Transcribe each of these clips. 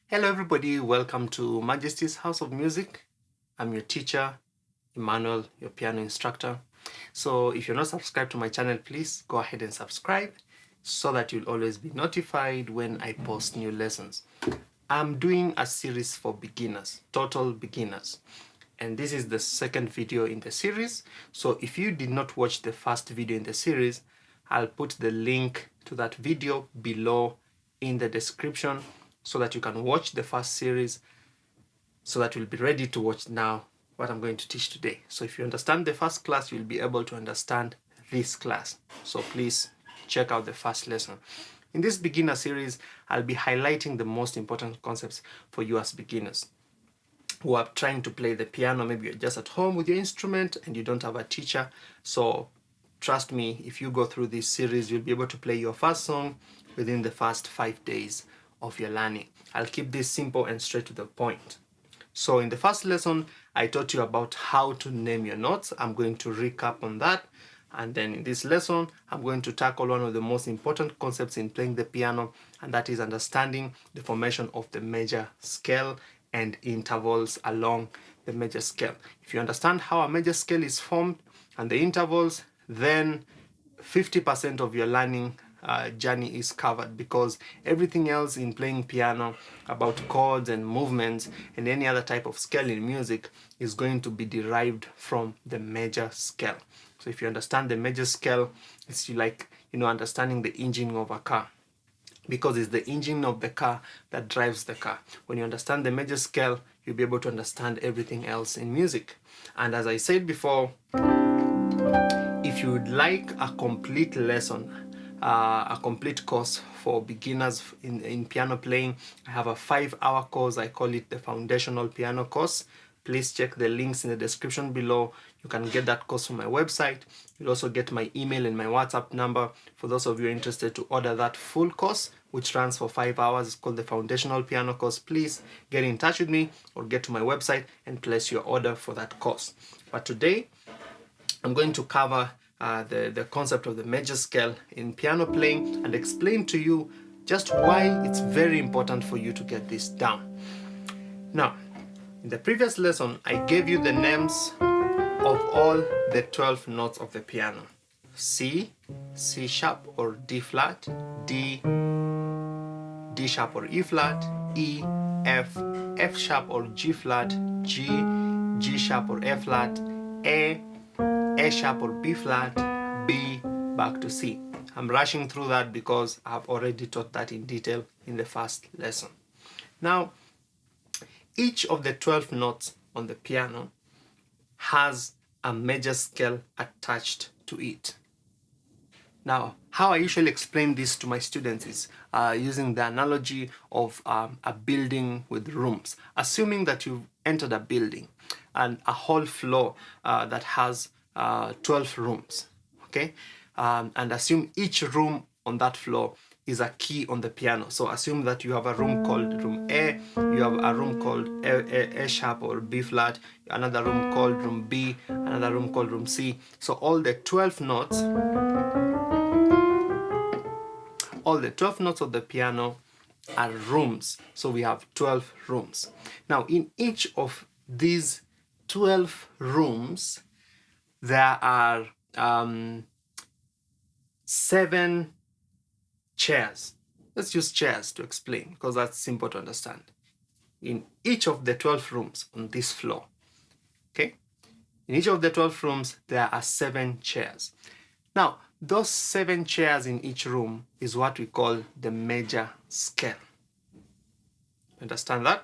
Hello everybody, welcome to Majesty's House of Music. I'm your teacher, Emmanuel, your piano instructor. So if you're not subscribed to my channel, please go ahead and subscribe so that you'll always be notified when I post new lessons. I'm doing a series for beginners, total beginners. And this is the second video in the series. So if you did not watch the first video in the series, I'll put the link to that video below in the description so that you can watch the first series so that you'll be ready to watch now what I'm going to teach today. So if you understand the first class, you'll be able to understand this class. So please check out the first lesson. In this beginner series, I'll be highlighting the most important concepts for you as beginners who are trying to play the piano. Maybe you're just at home with your instrument and you don't have a teacher. So trust me, if you go through this series, you'll be able to play your first song within the first 5 days of your learning. I'll keep this simple and straight to the point. So in the first lesson, I taught you about how to name your notes. I'm going to recap on that. And then in this lesson, I'm going to tackle one of the most important concepts in playing the piano, and that is understanding the formation of the major scale and intervals along the major scale. If you understand how a major scale is formed and the intervals, then 50% of your learning journey is covered, because everything else in playing piano about chords and movements and any other type of scale in music is going to be derived from the major scale. So if you understand the major scale, it's like, understanding the engine of a car, because it's the engine of the car that drives the car. When you understand the major scale, you'll be able to understand everything else in music. And as I said before, if you would like a complete lesson, a complete course for beginners in piano playing, I have a 5-hour course. I call it the Foundational Piano Course. Please check the links in the description below. You can get that course from my website. You'll also get my email and my WhatsApp number for those of you interested to order that full course, which runs for 5 hours. It's called the Foundational Piano Course. Please get in touch with me or get to my website and place your order for that course. But today, I'm going to cover the concept of the major scale in piano playing and explain to you just why it's very important for you to get this down. Now, in the previous lesson, I gave you the names of all the 12 notes of the piano. C, C sharp or D flat, D, D sharp or E flat, E, F, F sharp or G flat, G, G sharp or F flat, A sharp or B flat, B, back to C. I'm rushing through that because I've already taught that in detail in the first lesson. Now, each of the 12 notes on the piano has a major scale attached to it. Now, how I usually explain this to my students is using the analogy of a building with rooms. Assuming that you've entered a building and a whole floor that has 12 rooms, okay? And assume each room on that floor is a key on the piano. So assume that you have a room called room A, you have a room called A sharp or B flat, another room called room B, another room called room C. So all the 12 notes of the piano are rooms. So we have 12 rooms. Now, in each of these 12 rooms, there are 7 chairs. Let's use chairs to explain, because that's simple to understand. In each of the 12 rooms on this floor, okay? In each of the 12 rooms, there are 7 chairs. Now, those 7 chairs in each room is what we call the major scale. Understand that?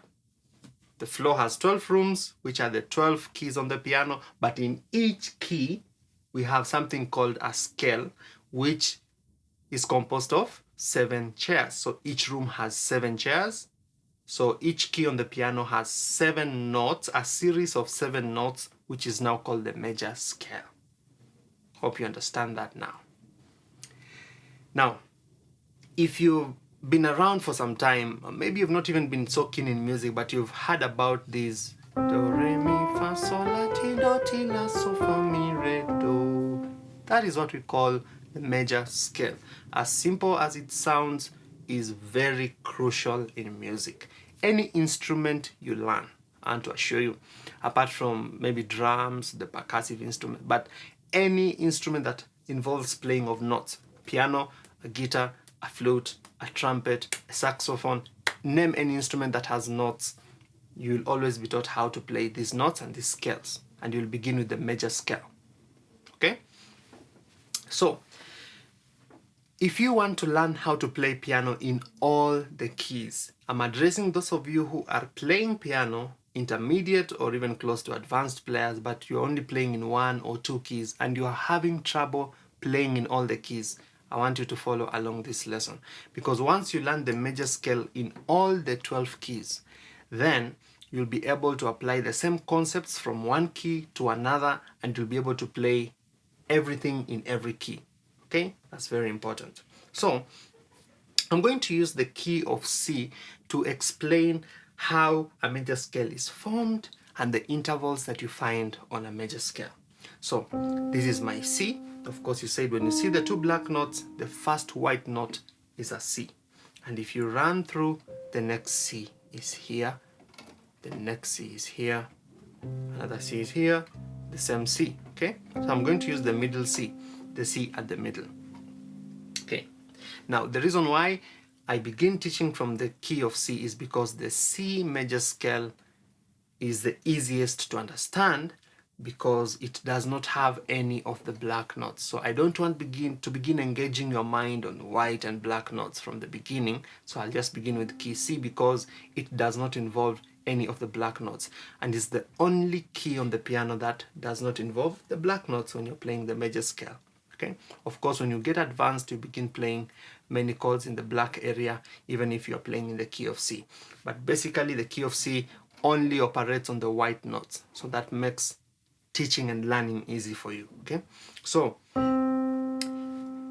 The floor has 12 rooms, which are the 12 keys on the piano, but in each key, we have something called a scale, which is composed of 7 chairs. So each room has 7 chairs. So each key on the piano has 7 notes, a series of 7 notes, which is now called the major scale. Hope you understand that now. Now, if you've been around for some time, maybe you've not even been so keen in music, but you've heard about these do, re, mi, fa, sol, la, ti, do, ti, la, so, fa, mi, re, do. That is what we call the major scale. As simple as it sounds, is very crucial in music. any instrument you learn. I want to assure you, apart from maybe drums, the percussive instrument, but any instrument that involves playing of notes, piano, a guitar, a flute, a trumpet, a saxophone, name any instrument that has notes, you'll always be taught how to play these notes and these scales. And you'll begin with the major scale. Okay? So, if you want to learn how to play piano in all the keys, I'm addressing those of you who are playing piano, intermediate or even close to advanced players, but you're only playing in 1 or 2 keys and you are having trouble playing in all the keys. I want you to follow along this lesson, because once you learn the major scale in all the 12 keys, then you'll be able to apply the same concepts from one key to another, and you'll be able to play everything in every key. Okay, that's very important. So I'm going to use the key of C to explain how a major scale is formed and the intervals that you find on a major scale. So this is my C. Of course, you said when you see the 2 black notes, the first white note is a C. And if you run through, the next C is here, the next C is here, another C is here, the same C. Okay, so I'm going to use the middle C, the C at the middle. Okay, now the reason why I begin teaching from the key of C is because the C major scale is the easiest to understand, because it does not have any of the black notes. So I don't want to begin engaging your mind on white and black notes from the beginning. So I'll just begin with key C because it does not involve any of the black notes, and is the only key on the piano that does not involve the black notes when you're playing the major scale. Okay, of course, when you get advanced, you begin playing many chords in the black area, even if you're playing in the key of C. But basically, the key of C only operates on the white notes, so that makes teaching and learning easy for you. Okay, so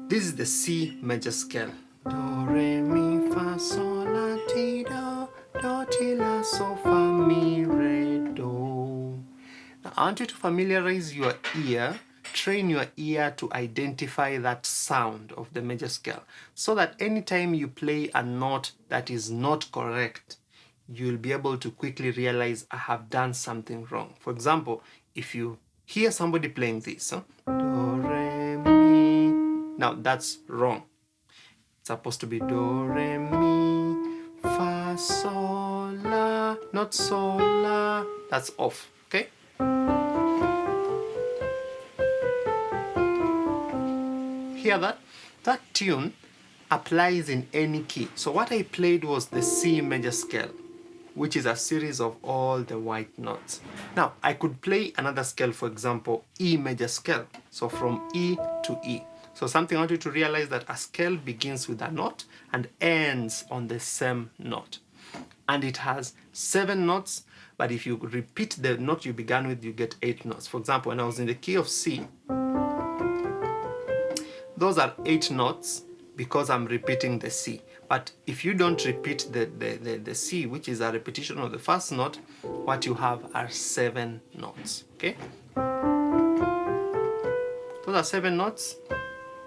this is the C major scale. Do, re, mi, fa, sol, la, ti, do, ti, la, so, fa, mi, re, do. Now, I want you to familiarize your ear, train your ear to identify that sound of the major scale, so that anytime you play a note that is not correct, you'll be able to quickly realize I have done something wrong. For example, if you hear somebody playing this, do, re, mi, now that's wrong. It's supposed to be do, re, mi, fa, sol, la, not sol, la. That's off, okay? Hear that? That tune applies in any key. So what I played was the C major scale, which is a series of all the white notes. Now, I could play another scale, for example, E major scale. So from E to E. So something I want you to realize, that a scale begins with a note and ends on the same note. And it has 7 notes, but if you repeat the note you began with, you get 8 notes. For example, when I was in the key of C, those are 8 notes because I'm repeating the C. But if you don't repeat the C, which is a repetition of the first note, what you have are 7 notes. Okay? Those are 7 notes.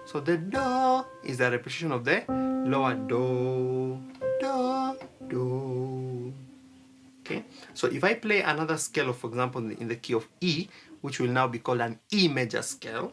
So the do is a repetition of the lower do, do, do. Okay? So if I play another scale of, for example, in the key of E, which will now be called an E major scale,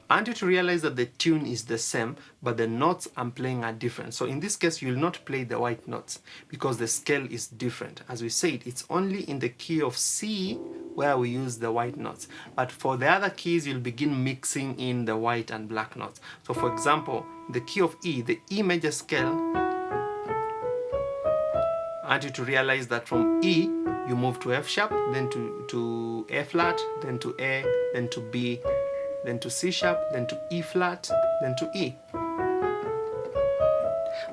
I want you to realize that the tune is the same, but the notes I'm playing are different. So in this case, you will not play the white notes because the scale is different. As we said, it's only in the key of C where we use the white notes. But for the other keys, you'll begin mixing in the white and black notes. So for example, the key of E, the E major scale, I want you to realize that from E, you move to F sharp, then to A flat, then to A, then to B, then to C sharp, then to E flat, then to E.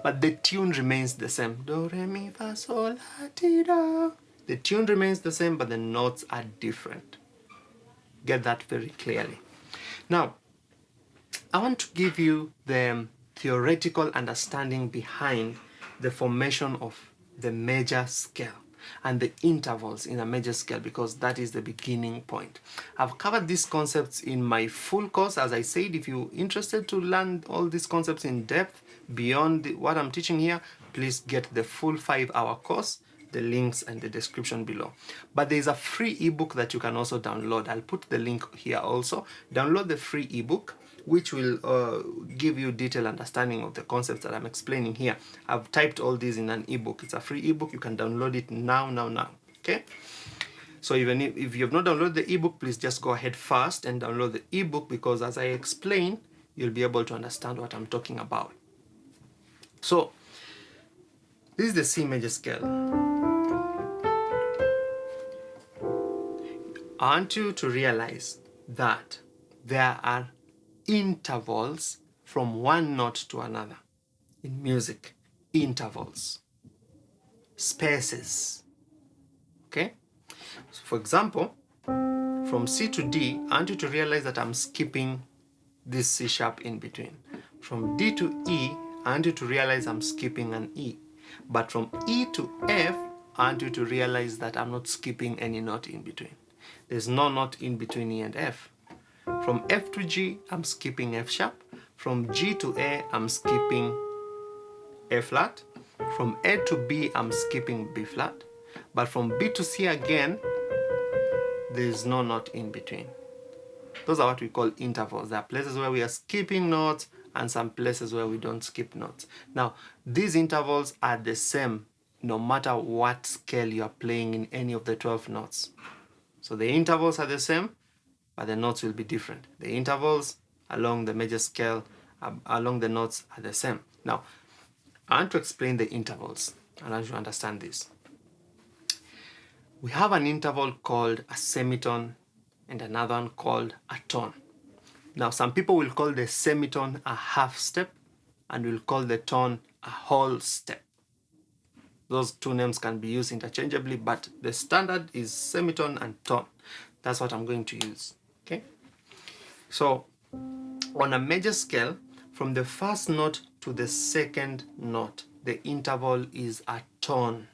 But the tune remains the same. Do, re, mi, fa, sol, la, ti, do. The tune remains the same, but the notes are different. Get that very clearly. Now, I want to give you the theoretical understanding behind the formation of the major scale and the intervals in a major scale, because that is the beginning point. I've covered these concepts in my full course. As I said, if you're interested to learn all these concepts in depth, beyond what I'm teaching here, please get the full 5-hour course, the links and the description below. But there's a free ebook that you can also download. I'll put the link here also. Download the free ebook, which will give you detailed understanding of the concepts that I'm explaining here. I've typed all these in an ebook. It's a free ebook. You can download it now. Okay? So even if you have not downloaded the ebook, please just go ahead first and download the ebook, because as I explain, you'll be able to understand what I'm talking about. So this is the C major scale. I want you to realize that there are intervals from one note to another in music. Intervals, spaces. Okay? So for example, from C to D, I want you to realize that I'm skipping this C sharp in between. From D to E, I want you to realize I'm skipping an E. But from E to F, I want you to realize that I'm not skipping any note in between. There's no note in between E and F. From F to G, I'm skipping F sharp. From G to A, I'm skipping A flat. From A to B, I'm skipping B flat. But from B to C again, there's no note in between. Those are what we call intervals. There are places where we are skipping notes and some places where we don't skip notes. Now, these intervals are the same no matter what scale you are playing in any of the 12 notes. So the intervals are the same, but the notes will be different. The intervals along the major scale, along the notes are the same. Now, I want to explain the intervals. I want you to understand this. We have an interval called a semitone and another one called a tone. Now, some people will call the semitone a half step and will call the tone a whole step. Those two names can be used interchangeably, but the standard is semitone and tone. That's what I'm going to use. Okay? So, on a major scale, from the first note to the second note, the interval is a tone.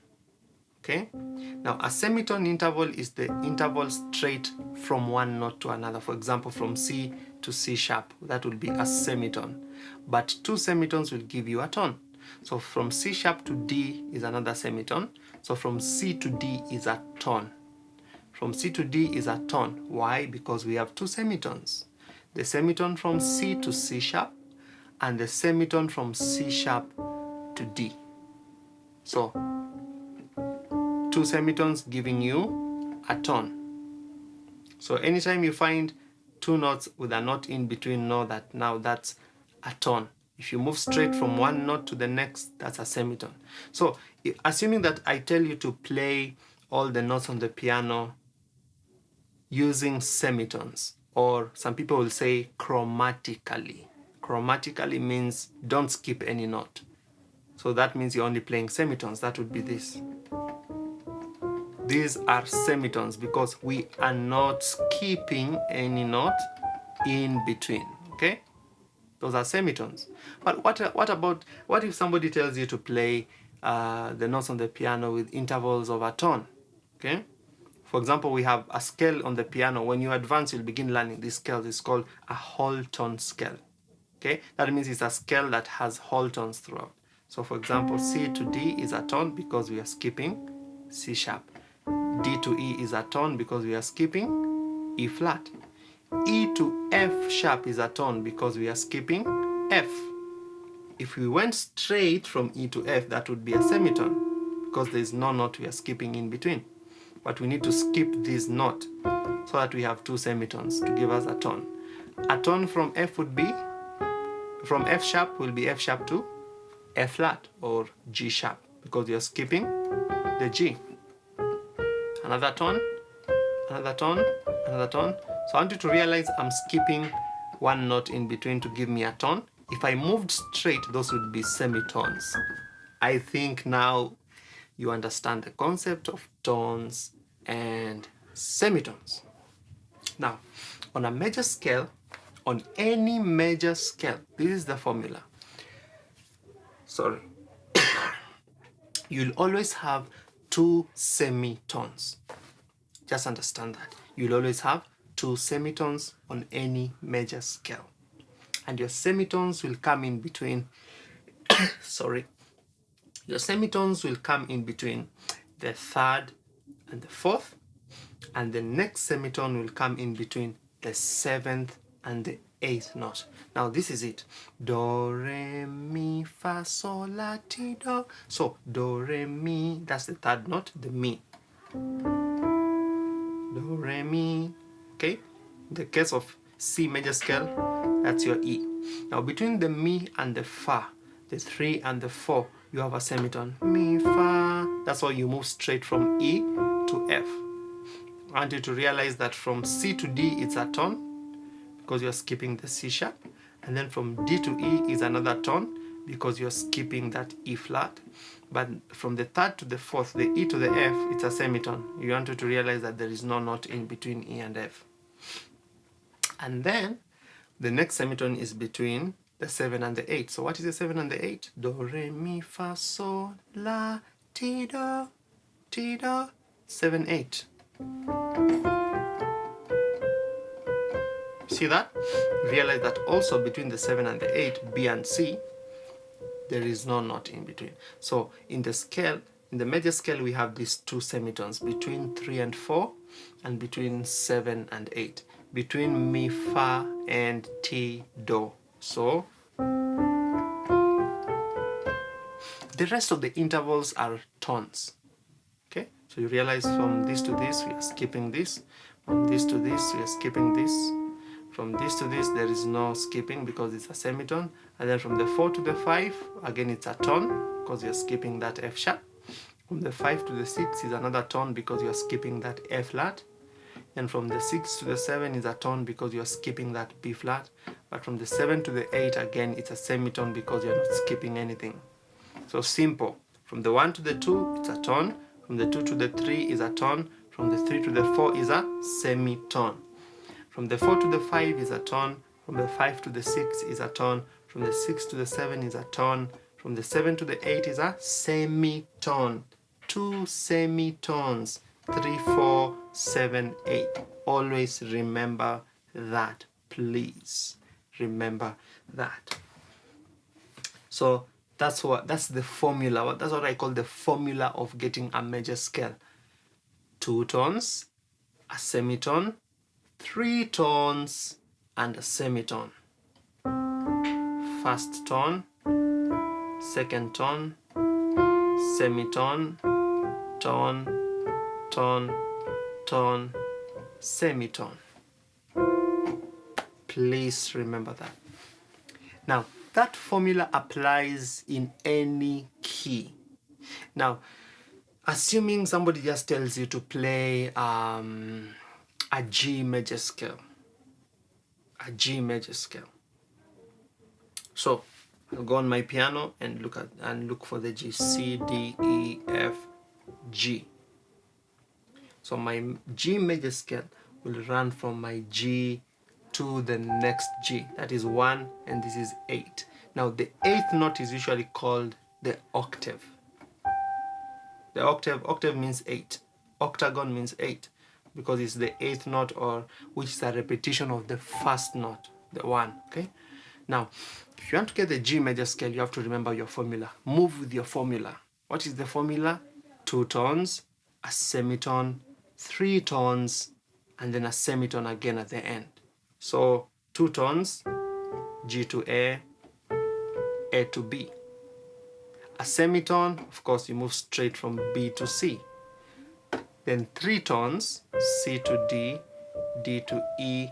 Okay? Now, a semitone interval is the interval straight from one note to another. For example, from C to C sharp, that will be a semitone. But two semitones will give you a tone. So from C sharp to D is another semitone. So from C to D is a tone. From C to D is a tone. Why? Because we have two semitones. The semitone from C to C sharp and the semitone from C sharp to D. So two semitones giving you a tone. So anytime you find two notes with a note in between, know that now that's a tone. If you move straight from one note to the next, that's a semitone. So assuming that I tell you to play all the notes on the piano using semitones, or some people will say chromatically. Chromatically means don't skip any note. So that means you're only playing semitones. That would be this. These are semitones because we are not skipping any note in between. Okay? Those are semitones. But what if somebody tells you to play the notes on the piano with intervals of a tone? Okay? For example, we have a scale on the piano. When you advance, you'll begin learning this scale. It's called a whole tone scale. Okay? That means it's a scale that has whole tones throughout. So for example, C to D is a tone because we are skipping C sharp. D to E is a tone because we are skipping E flat. E to F sharp is a tone because we are skipping F. If we went straight from E to F, that would be a semitone because there is no note we are skipping in between. But we need to skip this note so that we have two semitones to give us a tone. A tone from F would be, from F sharp will be F sharp to F flat or G sharp because we are skipping the G. Another tone, another tone, another tone. So I want you to realize I'm skipping one note in between to give me a tone. If I moved straight, those would be semitones. I think now you understand the concept of tones and semitones. Now, on a major scale, on any major scale, this is the formula. Sorry. You'll always have two semitones. Just understand that. You'll always have two semitones on any major scale. And your semitones will come in between sorry, your semitones will come in between the third and the fourth, and the next semitone will come in between the seventh and the eighth note. Now this is it. Do, re, mi, fa, sol, la, ti, do. So do, re, mi, that's the third note, the mi. Do, re, mi. Okay? In the case of C major scale, that's your E. Now between the mi and the fa, the 3 and the 4, you have a semitone. Mi, fa. That's why you move straight from E to F. I want you to realize that from C to D it's a tone because you're skipping the C sharp, and then from D to E is another tone because you're skipping that E flat. But from the third to the fourth, the E to the F, it's a semitone. You want you to realize that there is no note in between E and F. And then the next semitone is between the 7 and the 8. So what is the 7 and the 8? Do, re, mi, fa, sol, la, ti, do, 7, 8. See that? Realize that also between the 7 and the 8, B and C, there is no note in between. So in the scale, in the major scale, we have these two semitones between 3 and 4 and between 7 and 8, between mi, fa, and ti, do. So the rest of the intervals are tones. Okay, so you realize from this to this, we are skipping this. From this to this, we are skipping this. From this to this, there is no skipping because it's a semitone. And then from the 4 to the 5, again it's a tone because you're skipping that F sharp. From the 5 to the 6 is another tone because you're skipping that F flat. And from the 6 to the 7 is a tone because you're skipping that B flat. But from the 7 to the 8, again, it's a semitone because you're not skipping anything. So simple. From the 1 to the 2, it's a tone. From the 2 to the 3 is a tone. From the 3 to the 4 is a semitone. From the 4 to the 5 is a tone. From the 5 to the 6 is a tone. From the 6 to the 7 is a tone. From the 7 to the 8 is a semitone. 2 semitones. 3, 4, 7, 8. Always remember that, please. Remember that. So that's the formula. That's what I call the formula of getting a major scale. 2 tones, a semitone, 3 tones, and a semitone. First tone, second tone, semitone, tone, tone, tone, semitone. Please remember that. Now, that formula applies in any key. Now, assuming somebody just tells you to play a G major scale. A G major scale. So I'll go on my piano and look for the G. C, D, E, F, G. So my G major scale will run from my G to the next G. That is 1 and this is 8. Now the 8th note is usually called the octave. The octave means 8. Octagon means 8 because it's the 8th note, or which is a repetition of the first note, the 1. Okay. Now, if you want to get the G major scale, you have to remember your formula. Move with your formula. What is the formula? 2 tones, a semitone, 3 tones, and then a semitone again at the end. So 2 tones, G to A to B. A semitone, of course, you move straight from B to C. Then 3 tones, C to D, D to E,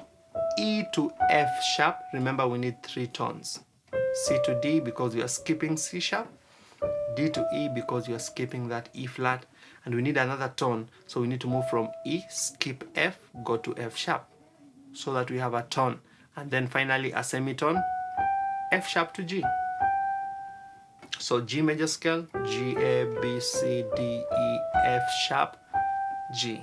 E to F sharp. Remember, we need 3 tones. C to D because we are skipping C sharp, D to E because we are skipping that E flat, and we need another tone, so we need to move from E, skip F, go to F sharp, so that we have a tone, and then finally a semitone, F sharp to G. So G major scale, G, A, B, C, D, E, F sharp, G.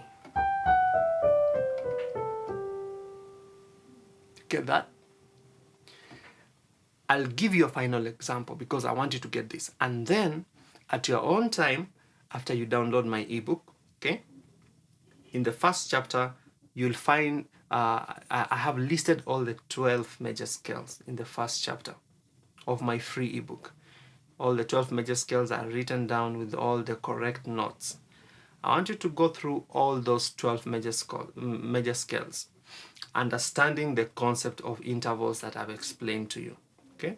Get that? I'll give you a final example because I want you to get this. And then at your own time, after you download my ebook, okay, in the first chapter, you'll find I have listed all the 12 major scales in the first chapter of my free ebook. All the 12 major scales are written down with all the correct notes. I want you to go through all those 12 major scales, understanding the concept of intervals that I've explained to you. Okay?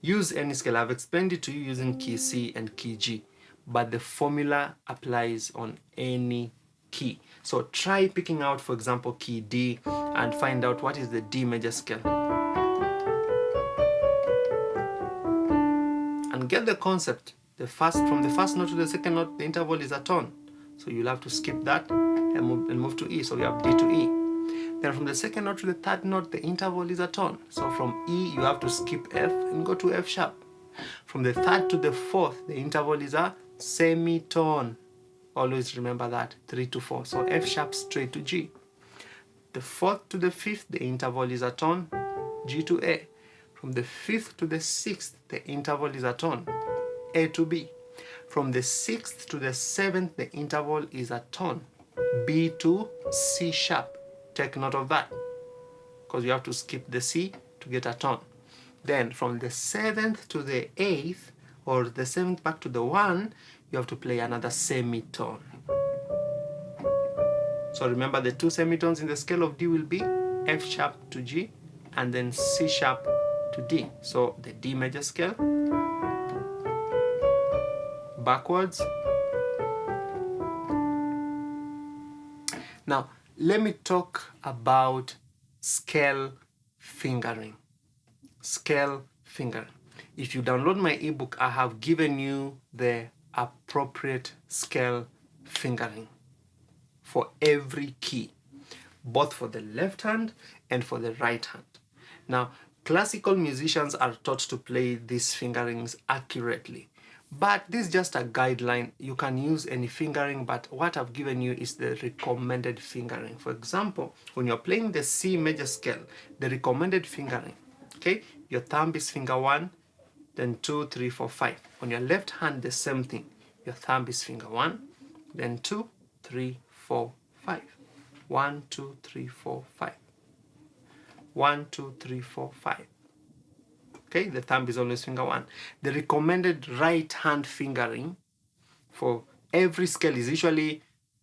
Use any scale. I've explained it to you using key C and key G, but the formula applies on any key. So try picking out, for example, key D and find out what is the D major scale. And get the concept. From the first note to the second note, the interval is a tone. So you'll have to skip that and move to E. So we have D to E. Then from the second note to the third note, the interval is a tone. So from E, you have to skip F and go to F sharp. From the third to the fourth, the interval is a semitone. Always remember that, 3 to 4. So F sharp straight to G. The fourth to the fifth, the interval is a tone, G to A. From the fifth to the sixth, the interval is a tone, A to B. From the sixth to the seventh, the interval is a tone, B to C sharp. Take note of that, because you have to skip the C to get a tone. Then from the seventh to the eighth, or the seventh back to the 1, you have to play another semitone. So remember, the 2 semitones in the scale of D will be F sharp to G and then C sharp to D. So the D major scale, backwards. Now let me talk about scale fingering. Scale fingering. If you download my ebook, I have given you the appropriate scale fingering for every key, both for the left hand and for the right hand. Now, classical musicians are taught to play these fingerings accurately, but this is just a guideline. You can use any fingering, but what I've given you is the recommended fingering. For example, when you're playing the C major scale, the recommended fingering, okay, your thumb is finger 1, then 2, 3, 4, 5. On your left hand, the same thing. Your thumb is finger 1, then 2, 3, 4, 5. 1, 2, 3, 4, 5. 1, 2, 3, 4, 5. Okay, the thumb is always finger 1. The recommended right hand fingering for every scale is usually,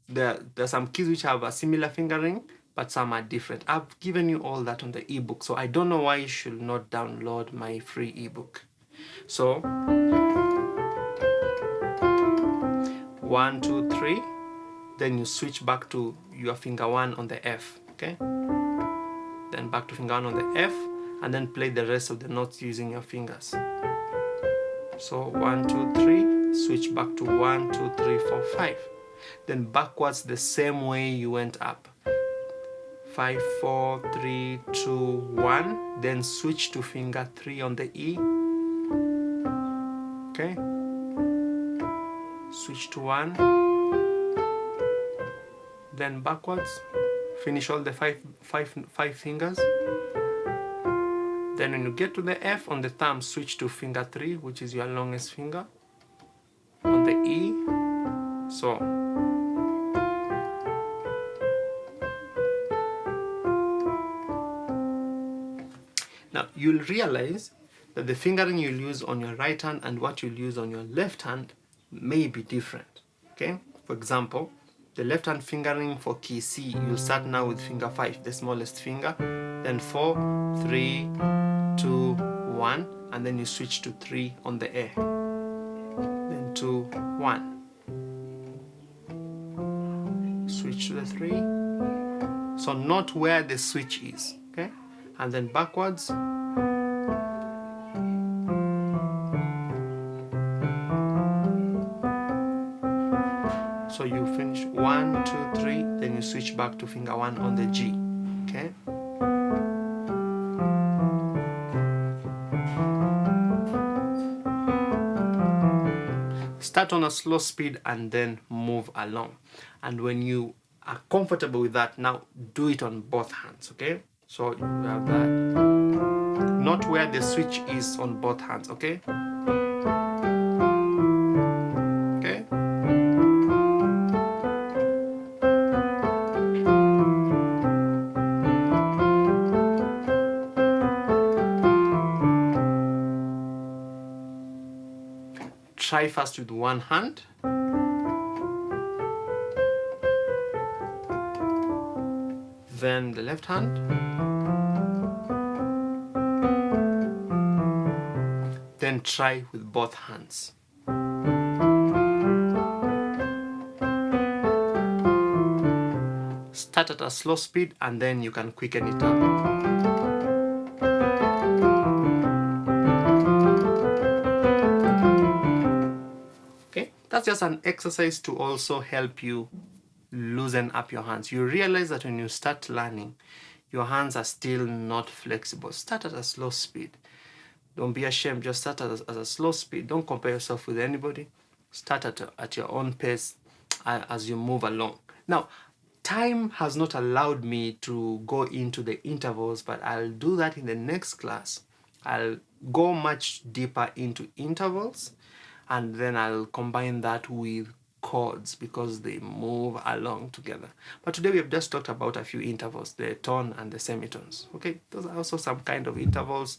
there are some keys which have a similar fingering, but some are different. I've given you all that on the ebook, so I don't know why you should not download my free ebook. So 1, 2, 3, then you switch back to your finger 1 on the F, okay? Then back to finger 1 on the F, and then play the rest of the notes using your fingers. So 1, 2, 3, switch back to 1, 2, 3, 4, 5. Then backwards the same way you went up. 5, 4, 3, 2, 1. Then switch to finger 3 on the E. Okay. Switch to 1. Then backwards. Finish all the five fingers. Then when you get to the F on the thumb, switch to finger 3, which is your longest finger, on the E. So now you'll realize that the fingering you'll use on your right hand and what you'll use on your left hand may be different. Okay? For example, the left hand fingering for key C, you'll start now with finger 5, the smallest finger, then 4, 3, 2, 1, and then you switch to 3 on the A. Then 2, 1. Switch to the 3. So not where the switch is, okay? And then backwards. So you finish 1, 2, 3, then you switch back to finger 1 on the G, okay? Start on a slow speed and then move along. And when you are comfortable with that, now do it on both hands, okay? So you have that. Not where the switch is on both hands, okay? Okay? try first with one hand. Then the left hand. Then try with both hands. Start at a slow speed and then you can quicken it up. Okay, that's just an exercise to also help you loosen up your hands. You realize that when you start learning, your hands are still not flexible. Start at a slow speed. Don't be ashamed, just start at a slow speed. Don't compare yourself with anybody. Start at your own pace as you move along. Now, time has not allowed me to go into the intervals, but I'll do that in the next class. I'll go much deeper into intervals, and then I'll combine that with chords because they move along together. But today we have just talked about a few intervals, the tone and the semitones. Okay, those are also some kind of intervals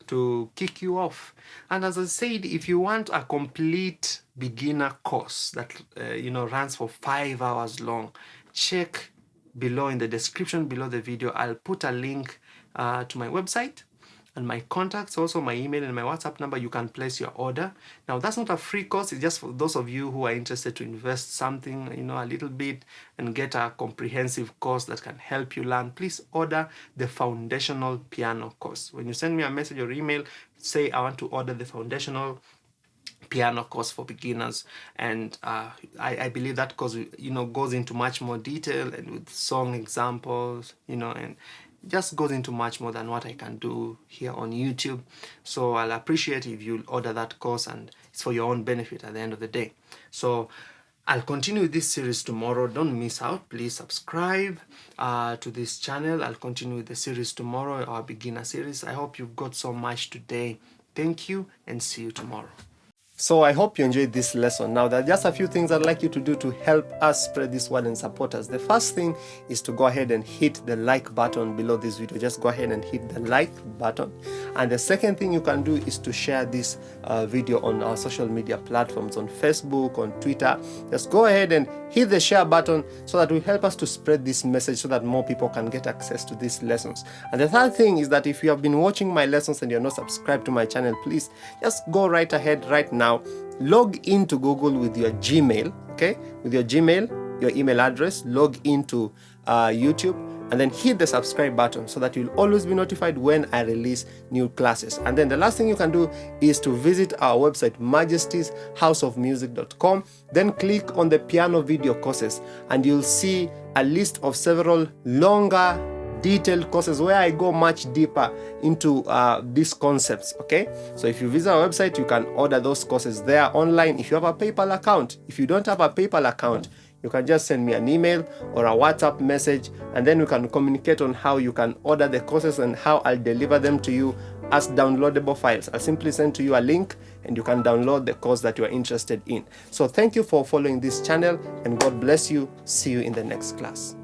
to kick you off. And as I said, if you want a complete beginner course that runs for 5 hours long, check below in the description below the video. I'll put a link to my website and my contacts, also my email and my WhatsApp number. You can place your order. Now, that's not a free course. It's just for those of you who are interested to invest something, a little bit and get a comprehensive course that can help you learn. Please order the foundational piano course. When you send me a message or email, say I want to order the foundational piano course for beginners, and I believe that course goes into much more detail and with song examples, and just goes into much more than what I can do here on YouTube. So I'll appreciate if you'll order that course, and it's for your own benefit at the end of the day. So I'll continue with this series tomorrow. Don't miss out. Please subscribe to this channel. I'll continue with the series tomorrow, our beginner series. I hope you've got so much today. Thank you and see you tomorrow. So I hope you enjoyed this lesson. Now, there are just a few things I'd like you to do to help us spread this word and support us. The first thing is to go ahead and hit the like button below this video. Just go ahead and hit the like button. And the second thing you can do is to share this video on our social media platforms, on Facebook, on Twitter. Just go ahead and hit the share button so that will help us to spread this message so that more people can get access to these lessons. And the third thing is that if you have been watching my lessons and you're not subscribed to my channel, please just go right ahead right now. Log into Google with your Gmail, okay? With your Gmail, your email address, log into YouTube, and then hit the subscribe button so that you'll always be notified when I release new classes. And then the last thing you can do is to visit our website, MAJESTY'S then click on the piano video courses, and you'll see a list of several longer detailed courses where I go much deeper into these concepts. Okay, so if you visit our website, you can order those courses there online. If you have a PayPal account, if you don't have a PayPal account, you can just send me an email or a WhatsApp message, and then we can communicate on how you can order the courses and how I'll deliver them to you as downloadable files. I'll simply send to you a link and you can download the course that you are interested in. So thank you for following this channel, and God bless you. See you in the next class.